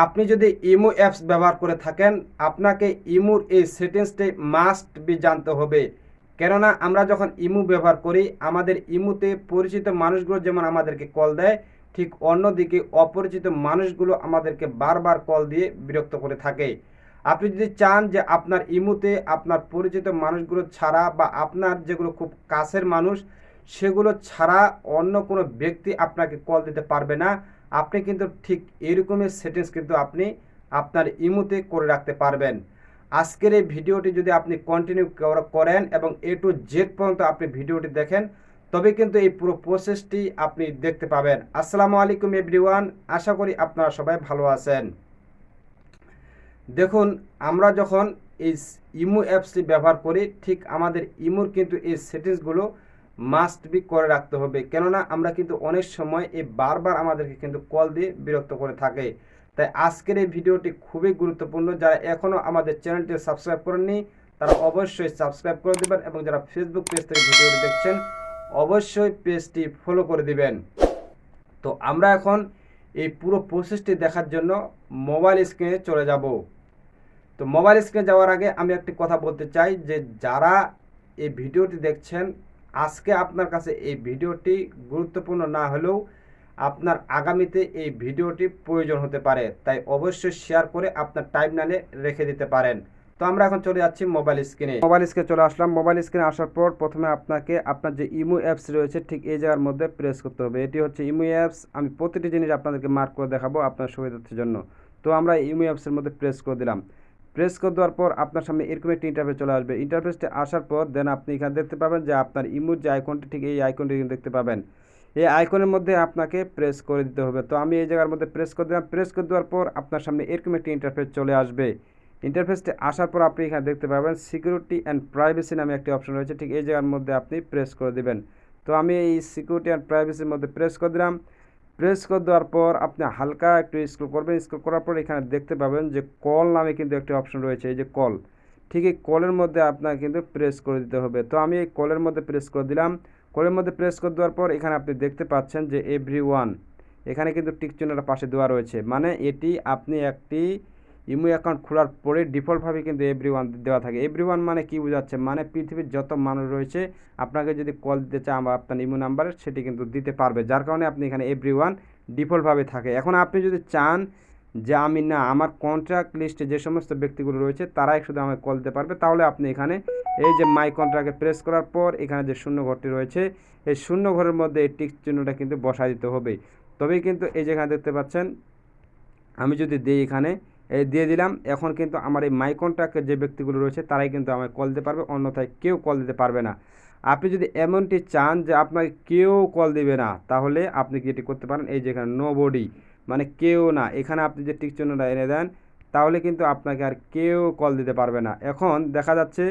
আপনি যদি imo apps ব্যবহার করে থাকেন, আপনাকে ইমোর এই সেটিংসটি মাস্ট বি জানতে হবে। কেননা আমরা যখন ইমো ব্যবহার করি, আমাদের ইমোতে পরিচিত মানুষগুলো যেমন আমাদেরকে কল দেয়, ঠিক অন্যদিকে অপরিচিত মানুষগুলো আমাদেরকে বারবার কল দিয়ে বিরক্ত করে থাকে। আপনি যদি চান যে আপনার ইমোতে আপনার পরিচিত মানুষগুলো ছাড়া বা আপনার যেগুলো খুব কাছের মানুষ সেগুলো ছাড়া অন্য কোনো ব্যক্তি আপনাকে কল দিতে পারবে না, আপনি কিন্তু ঠিক এরকমের সেটিংস কিন্তু আপনি আপনার ইমোতে করে রাখতে পারবেন। আজকের এই ভিডিওটি যদি আপনি কন্টিনিউ করেন এবং এ টু জেড পর্যন্ত আপনি ভিডিওটি দেখেন, তবে কিন্তু এই পুরো প্রসেসটি আপনি দেখতে পাবেন। আসসালামু আলাইকুম এভরিওয়ান, আশা করি আপনারা সবাই ভালো আছেন। দেখুন, আমরা যখন এই ইমো অ্যাপসটি ব্যবহার করি, ঠিক আমাদের ইমোর কিন্তু এই সেটিংসগুলো মাস্ট বি করে রাখতে হবে। কেননা আমরা কিন্তু অনেক সময় এই বারবার আমাদেরকে কিন্তু কল দিয়ে বিরক্ত করে থাকে। তাই আজকের এই ভিডিওটি খুবই গুরুত্বপূর্ণ। যারা এখনও আমাদের চ্যানেলটি সাবস্ক্রাইব করেননি তারা অবশ্যই সাবস্ক্রাইব করে দেবেন, এবং যারা ফেসবুক পেজ থেকে ভিডিওটি দেখছেন অবশ্যই পেজটি ফলো করে দিবেন। তো আমরা এখন এই পুরো প্রসেসটি দেখার জন্য মোবাইল স্ক্রিনে চলে যাব। তো মোবাইল স্ক্রিনে যাওয়ার আগে আমি একটি কথা বলতে চাই যে যারা এই ভিডিওটি দেখছেন, আজকে আপনার কাছে এই ভিডিওটি গুরুত্বপূর্ণ না হলেও আপনার আগামীতে এই ভিডিওটি প্রয়োজন হতে পারে। তাই অবশ্যই শেয়ার করে আপনার টাইমলাইনে রেখে দিতে পারেন। তো আমরা এখন চলে যাচ্ছি মোবাইল স্ক্রিনে। মোবাইল স্ক্রিনে চলে আসলাম। মোবাইল স্ক্রিনে আসার পর প্রথমে আপনাকে আপনার যে ইমো অ্যাপস রয়েছে ঠিক এই জায়গার মধ্যে প্রেস করতে হবে। এটি হচ্ছে ইমো অ্যাপস। আমি প্রতিটি জিনিস আপনাদেরকে মার্ক করে দেখাবো আপনার সুবিধার জন্য। তো আমরা ইমো অ্যাপসের মধ্যে প্রেস করে দিলাম। প্রেস করে দেওয়ার পর আপনার সামনে এরকম একটি ইন্টারফেস চলে আসবে। ইন্টারফেসটি আসার পর দেন আপনি এখানে দেখতে পাবেন যে আপনার ইমোর যে আইকনটি ঠিক এই আইকনটি দেখতে পাবেন। এই আইকনের মধ্যে আপনাকে প্রেস করে দিতে হবে। তো আমি এই জায়গার মধ্যে প্রেস করে দিলাম। প্রেস করে দেওয়ার পর আপনার সামনে এরকম একটি ইন্টারফেস চলে আসবে। ইন্টারফেসটি আসার পর আপনি এখানে দেখতে পাবেন সিকিউরিটি অ্যান্ড প্রাইভেসি নামে একটি অপশন রয়েছে, ঠিক এই জায়গার মধ্যে আপনি প্রেস করে দেবেন। তো আমি এই সিকিউরিটি অ্যান্ড প্রাইভেসির মধ্যে প্রেস করে দিলাম। প্রেস করে দেওয়ার পর আপনি হালকা একটু স্ক্রল করবেন। স্ক্রল করার পর এখানে দেখতে পাবেন যে কল নামে কিন্তু একটি অপশন রয়েছে, এই যে কল, ঠিক এই কলের মধ্যে আপনাকে কিন্তু প্রেস করে দিতে হবে। তো আমি এই কলের মধ্যে প্রেস করে দিলাম। কলের মধ্যে প্রেস করে দেওয়ার পর এখানে আপনি দেখতে পাচ্ছেন যে এভরিওয়ান, এখানে কিন্তু টিক চিহ্নটা পাশে দেওয়া রয়েছে, মানে এটি আপনি একটি ইমো অ্যাকাউন্ট খোলার পরে ডিফল্টভাবে কিন্তু এভরিওয়ান দেওয়া থাকে। এভরিওয়ান মানে কি বোঝাচ্ছে, মানে পৃথিবীর যত মানুষ রয়েছে আপনাকে যদি কল দিতে চান বা আপনার ইমো নাম্বারে সেটি কিন্তু দিতে পারবে, যার কারণে আপনি এখানে এভরিওয়ান ডিফল্টভাবে থাকে। এখন আপনি যদি চান যে আমি না, আমার কন্ট্রাক্ট লিস্টে যে সমস্ত ব্যক্তিগুলো রয়েছে তারাই শুধু আমাকে কল দিতে পারবে, তাহলে আপনি এখানে এই যে মাই কন্ট্রাক্টে প্রেস করার পর এখানে যে শূন্য ঘরটি রয়েছে এই শূন্য ঘরের মধ্যে এই টিক চিহ্নটা কিন্তু বসায় দিতে হবে। তবেই কিন্তু এই যেখানে দেখতে পাচ্ছেন আমি যদি দিই এখানে এই দিয়ে দিলাম, এখন কিন্তু আমার এই মাই কন্ট্রাক্টের যে ব্যক্তিগুলো রয়েছে তারাই কিন্তু আমাকে কল দিতে পারবে, অন্যথায় কেউ কল দিতে পারবে না। আপনি যদি এমনটি চান যে আপনাকে কেউ কল দিবে না, তাহলে আপনি কি এটি করতে পারেন, এই যে এখানে নো বডি মানে কেউ না, এখানে আপনি যে টিক চিহ্নটা এনে দেন তাহলে কিন্তু আপনাকে আর কেউ কল দিতে পারবে না। এখন দেখা যাচ্ছে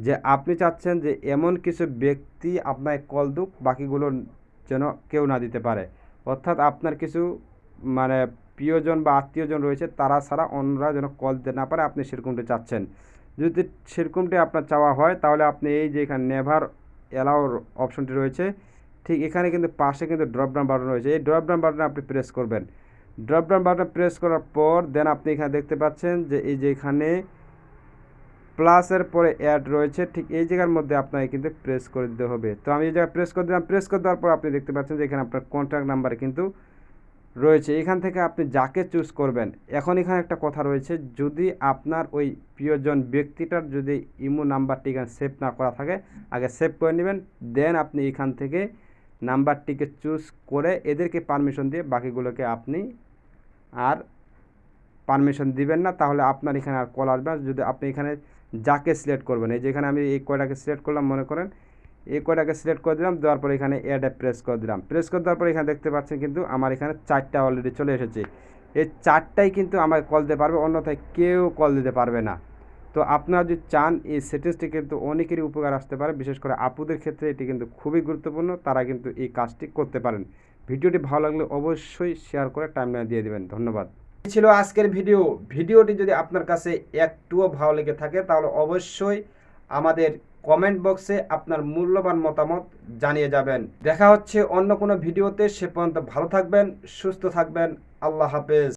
যে আপনি চাচ্ছেন যে এমন কিছু ব্যক্তি আপনাকে কল দুক, বাকিগুলো যেন কেউ না দিতে পারে, অর্থাৎ আপনার কিছু মানে প্রিয়জন বা আত্মীয়জন রয়েছে তারা ছাড়া অন্যরা যেন কল দিতে না পারে, আপনি সেরকমটি চাচ্ছেন। যদি সেরকমটি আপনার চাওয়া হয় তাহলে আপনি এই যে এখানে নেভার অ্যালাউর অপশনটি রয়েছে ঠিক এখানে কিন্তু পাশে কিন্তু ড্রপ ডাউন বাটন রয়েছে, এই ড্রপ ডাউন বাটনে আপনি প্রেস করবেন। ড্রপ ডাউন বাটন প্রেস করার পর দেন আপনি এখানে দেখতে পাচ্ছেন যে এই যে এখানে প্লাসের পরে অ্যাড রয়েছে, ঠিক এই জায়গার মধ্যে আপনাকে কিন্তু প্রেস করে দিতে হবে। তো আমি এই জায়গায় প্রেস করে দিলাম। প্রেস করে দেওয়ার পর আপনি দেখতে পাচ্ছেন যে এখানে আপনার কন্ট্যাক্ট নাম্বার কিন্তু রয়েছে, এখান থেকে আপনি যাকে চুজ করবেন। এখন এখানে একটা কথা রয়েছে, যদি আপনার ওই প্রিয়জন ব্যক্তিটার যদি ইমো নাম্বারটি এখানে সেভ না করা থাকে আগে সেভ করে নেবেন, দেন আপনি এখান থেকে নাম্বারটিকে চুজ করে এদেরকে পারমিশন দিয়ে বাকিগুলোকে আপনি আর পারমিশন দিবেন না, তাহলে আপনার এখানে আর কল আসবে না। যদি আপনি এখানে যাকে সিলেক্ট করবেন, এই যে এখানে আমি এই কয়টাকে সিলেক্ট করলাম, মনে করেন এই কয়টাকে সিলেক্ট করে দিলাম, দেওয়ার পরে এখানে অ্যাডে প্রেস করে দিলাম। প্রেস করে দেওয়ার পরে এখানে দেখতে পাচ্ছেন কিন্তু আমার এখানে 4টা অলরেডি চলে এসেছে। এই 4টাই কিন্তু আমাকে কল দিতে পারবে, অন্যথায় কেউ কল দিতে পারবে না। তো আপনারা যদি চান এই সেটিংসটি কিন্তু অনেকেরই উপকার আসতে পারে, বিশেষ করে আপুদের ক্ষেত্রে এটি কিন্তু খুবই গুরুত্বপূর্ণ, তারা কিন্তু এই কাজটি করতে পারেন। ভিডিওটি ভালো লাগলে অবশ্যই শেয়ার করে টাইমলাইনে দিয়ে দেবেন। ধন্যবাদ। ছিল আজকের ভিডিওটি যদি আপনার কাছে একটুও ভালো লেগে থাকে তাহলে অবশ্যই আমাদের কমেন্ট বক্সে আপনার মূল্যবান মতামত জানিয়ে যাবেন। দেখা হচ্ছে অন্য কোনো ভিডিওতে, সে পর্যন্ত ভালো থাকবেন, সুস্থ থাকবেন। আল্লাহ হাফেজ।